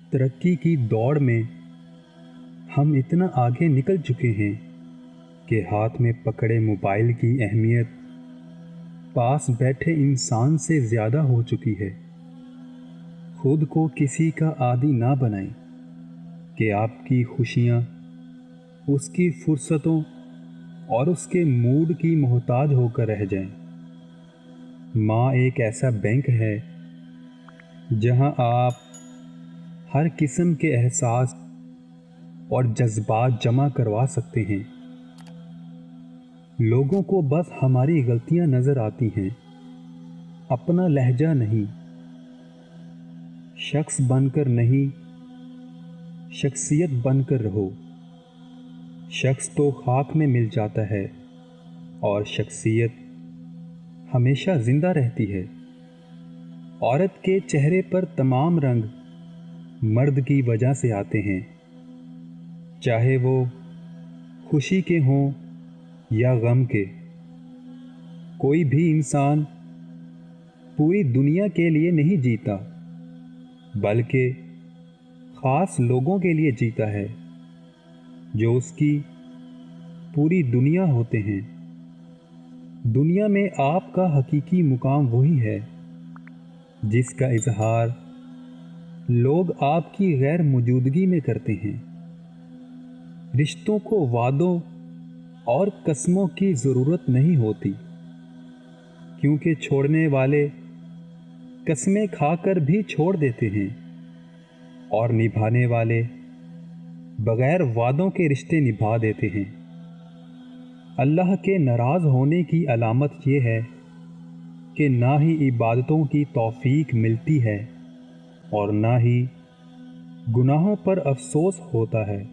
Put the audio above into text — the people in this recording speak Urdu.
ترقی کی دوڑ میں ہم اتنا آگے نکل چکے ہیں کہ ہاتھ میں پکڑے موبائل کی اہمیت پاس بیٹھے انسان سے زیادہ ہو چکی ہے۔ خود کو کسی کا عادی نہ بنائیں کہ آپ کی خوشیاں اس کی فرصتوں اور اس کے موڈ کی محتاج ہو کر رہ جائیں۔ ماں ایک ایسا بینک ہے جہاں آپ ہر قسم کے احساس اور جذبات جمع کروا سکتے ہیں۔ لوگوں کو بس ہماری غلطیاں نظر آتی ہیں، اپنا لہجہ نہیں۔ شخص بن کر نہیں، شخصیت بن کر رہو۔ شخص تو خاک میں مل جاتا ہے اور شخصیت ہمیشہ زندہ رہتی ہے۔ عورت کے چہرے پر تمام رنگ مرد کی وجہ سے آتے ہیں، چاہے وہ خوشی کے ہوں یا غم کے۔ کوئی بھی انسان پوری دنیا کے لیے نہیں جیتا، بلکہ خاص لوگوں کے لیے جیتا ہے جو اس کی پوری دنیا ہوتے ہیں۔ دنیا میں آپ کا حقیقی مقام وہی ہے جس کا اظہار لوگ آپ کی غیر موجودگی میں کرتے ہیں۔ رشتوں کو وعدوں اور قسموں کی ضرورت نہیں ہوتی، کیونکہ چھوڑنے والے قسمیں کھا کر بھی چھوڑ دیتے ہیں اور نبھانے والے بغیر وعدوں کے رشتے نبھا دیتے ہیں۔ اللہ کے ناراض ہونے کی علامت یہ ہے کہ نہ ہی عبادتوں کی توفیق ملتی ہے اور نہ ہی گناہوں پر افسوس ہوتا ہے۔